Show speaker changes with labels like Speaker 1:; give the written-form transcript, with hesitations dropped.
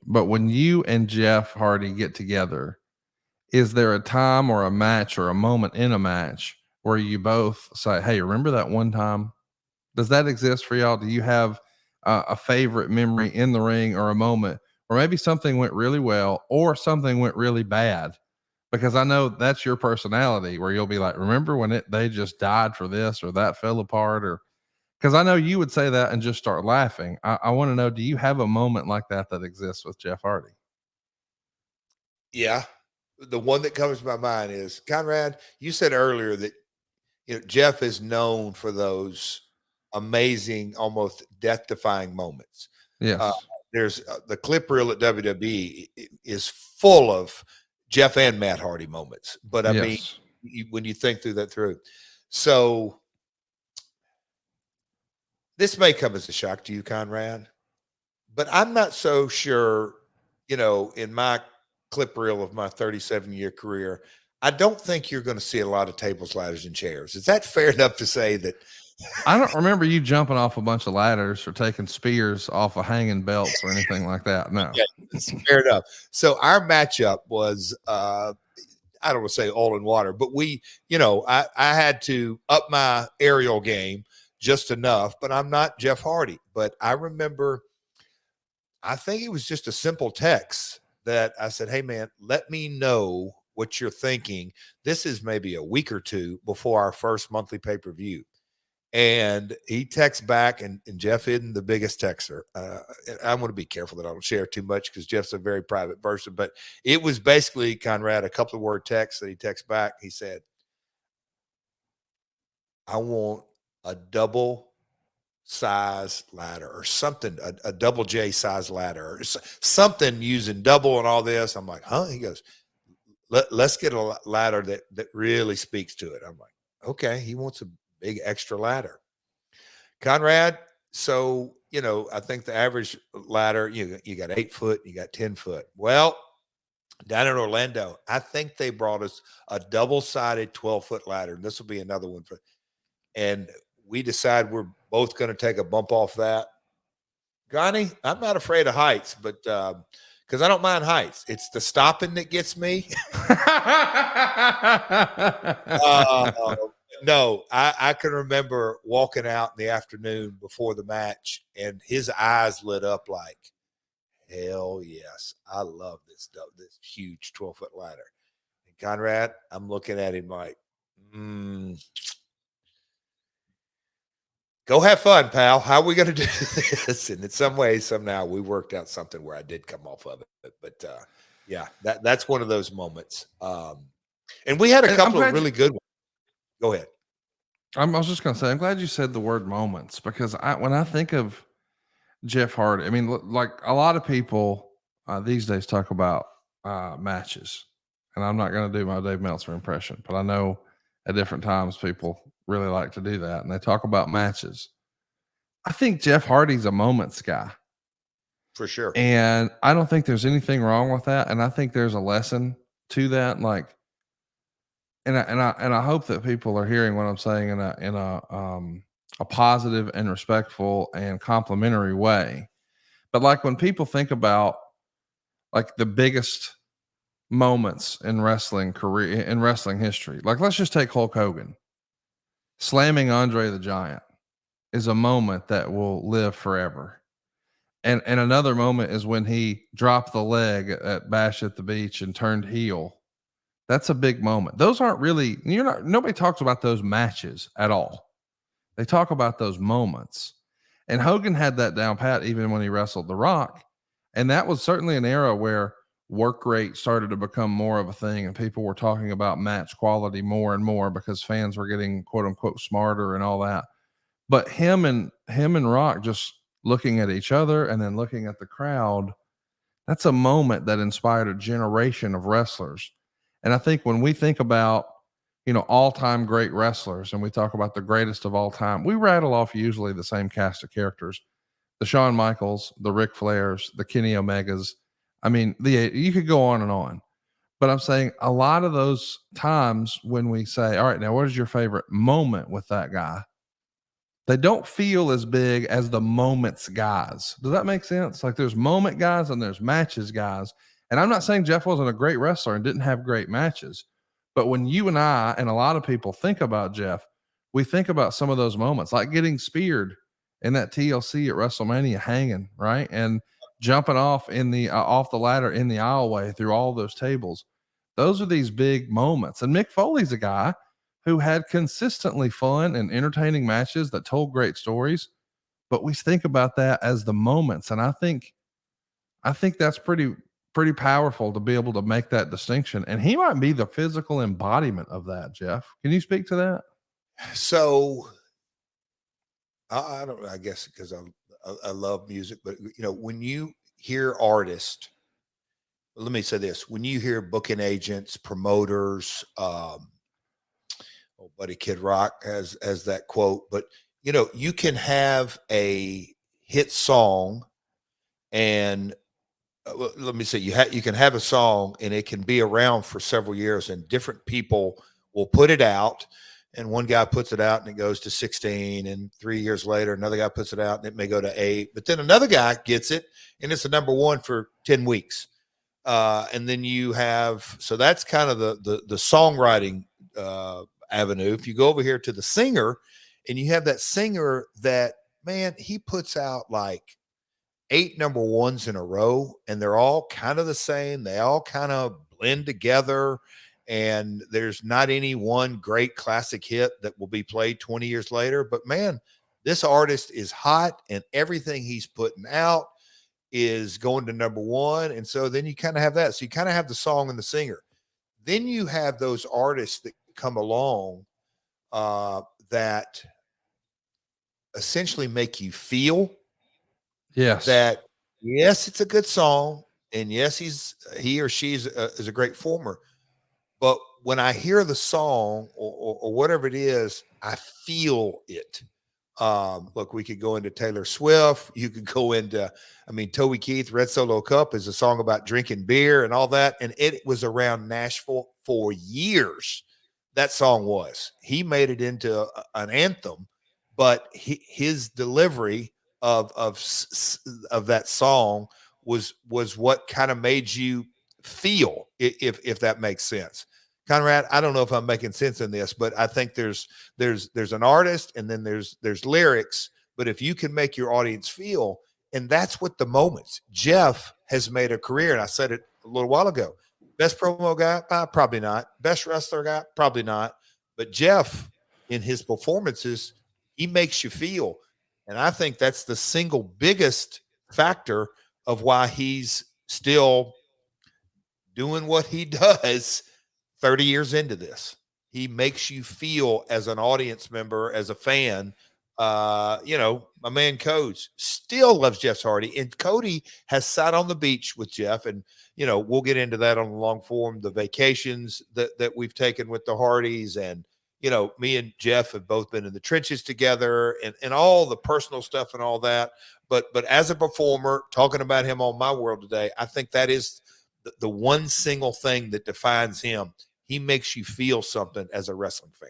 Speaker 1: but when you and Jeff Hardy get together, is there a time or a match or a moment in a match where you both say, "Hey, remember that one time?" Does that exist for y'all? Do you have a favorite memory in the ring or a moment or maybe something went really well or something went really bad? Because I know that's your personality where you'll be like, remember when they just died for this or that fell apart, or because I know you would say that and just start laughing. I want to know, do you have a moment like that that exists with Jeff Hardy?
Speaker 2: Yeah. The one that comes to my mind is, Conrad, you said earlier that Jeff is known for those amazing, almost death-defying moments. Uh,
Speaker 1: Yes.
Speaker 2: there's the clip reel at WWE is full of Jeff and Matt Hardy moments. But I mean,
Speaker 1: Yes.
Speaker 2: when you think through, so this may come as a shock to you, Conrad, but I'm not so sure. In my clip reel of my 37-year career, I don't think you're going to see a lot of tables, ladders, and chairs. Is that fair enough to say that?
Speaker 1: I don't remember you jumping off a bunch of ladders or taking spears off of hanging belts or anything like that. No.
Speaker 2: Okay, it's fair enough. So our matchup was, I don't want to say oil and water, but I had to up my aerial game just enough, but I'm not Jeff Hardy. But I remember, I think it was just a simple text that I said, "Hey man, let me know what you're thinking. This is maybe a week or two before our first monthly pay-per-view." And he texts back, and Jeff isn't the biggest texter. I want to be careful that I don't share too much because Jeff's a very private person. But it was basically, Conrad, a couple of word text that he texts back. He said, "I want a double size ladder or something, a double J size ladder or something using double and all this." I'm like, "Huh?" He goes, let's get a ladder that really speaks to it." I'm like, okay, he wants a big extra ladder. Conrad, so, I think the average ladder, you got 8 foot, you got 10 foot. Well, down in Orlando, I think they brought us a double-sided 12-foot ladder. And this will be another one and we decide we're both going to take a bump off that. Connie, I'm not afraid of heights, but because I don't mind heights. It's the stopping that gets me. uh, no, I can remember walking out in the afternoon before the match, and his eyes lit up like, hell yes, I love this huge 12-foot ladder. And Conrad, I'm looking at him like, go have fun, pal. How are we going to do this? And in some ways, somehow, we worked out something where I did come off of it. But yeah, that's one of those moments. And we had a
Speaker 1: And I'm
Speaker 2: couple of
Speaker 1: glad
Speaker 2: really good ones. Go ahead.
Speaker 1: I was just going to say, I'm glad you said the word moments because when I think of Jeff Hardy, I mean, like a lot of people these days talk about matches, and I'm not going to do my Dave Meltzer impression, but I know at different times people really like to do that, and they talk about matches. I think Jeff Hardy's a moments guy,
Speaker 2: For sure.
Speaker 1: and I don't think there's anything wrong with that, and I think there's a lesson to that, like. And I hope that people are hearing what I'm saying in a positive and respectful and complimentary way. But like when people think about like the biggest moments in wrestling career in wrestling history, like let's just take Hulk Hogan. Slamming Andre the Giant is a moment that will live forever. And another moment is when he dropped the leg at Bash at the Beach and turned heel. That's a big moment. Those aren't really, nobody talks about those matches at all. They talk about those moments. And Hogan had that down pat even when he wrestled The Rock. And that was certainly an era where work rate started to become more of a thing and people were talking about match quality more and more because fans were getting quote unquote smarter and all that. But him and Rock just looking at each other and then looking at the crowd, that's a moment that inspired a generation of wrestlers. And I think when we think about, all-time great wrestlers and we talk about the greatest of all time, we rattle off usually the same cast of characters. The Shawn Michaels, the Ric Flairs, the Kenny Omegas. I mean, you could go on and on. But I'm saying a lot of those times when we say, all right, now what is your favorite moment with that guy? they don't feel as big as the moments guys. Does that make sense? Like there's moment guys and there's matches guys. And I'm not saying Jeff wasn't a great wrestler and didn't have great matches, but when you and I and a lot of people think about Jeff, we think about some of those moments, like getting speared in that TLC at WrestleMania, hanging right and jumping off in the off the ladder in the aisleway through all those tables. Those are these big moments. And Mick Foley's a guy who had consistently fun and entertaining matches that told great stories, but we think about that as the moments. And I think that's pretty powerful to be able to make that distinction. And he might be the physical embodiment of that. Jeff, can you speak to that?
Speaker 2: So I don't, I guess because I love music, but when you hear artists, let me say this: when you hear booking agents, promoters, buddy Kid Rock has that quote, but you can have a hit song, and let me say, you can have a song and it can be around for several years, and different people will put it out. And one guy puts it out and it goes to 16, and 3 years later, another guy puts it out and it may go to 8, but then another guy gets it and it's a number 1 for 10 weeks. And then you have, so that's kind of the songwriting avenue. If you go over here to the singer, and you have that singer that, man, he puts out like 8 number 1s in a row, and they're all kind of the same. They all kind of blend together, and there's not any one great classic hit that will be played 20 years later. But man, this artist is hot, and everything he's putting out is going to number 1. And so then you kind of have that. So you kind of have the song and the singer. Then you have those artists that come along that essentially make you feel that, yes, it's a good song, and yes, he or she is a great performer. But when I hear the song or whatever it is, I feel it. Look, we could go into Taylor Swift. You could go into, Toby Keith, Red Solo Cup is a song about drinking beer and all that. And it was around Nashville for years. That song was. He made it into an anthem, but his delivery of that song was what kind of made you feel, if that makes sense. Conrad, I don't know if I'm making sense in this, but I think there's an artist, and then there's lyrics. But if you can make your audience feel, and that's what the moments. Jeff has made a career, and I said it a little while ago. Best promo guy? Probably not. Best wrestler guy? Probably not. But Jeff, in his performances, he makes you feel. And I think that's the single biggest factor of why he's still doing what he does 30 years into this. He makes you feel as an audience member, as a fan. My man Codes still loves Jeff Hardy, and Cody has sat on the beach with Jeff, and we'll get into that on the long form, the vacations that we've taken with the Hardys, and me and Jeff have both been in the trenches together, and all the personal stuff and all that. But as a performer, talking about him on My World Today, I think that is the one single thing that defines him. He makes you feel something as a wrestling fan.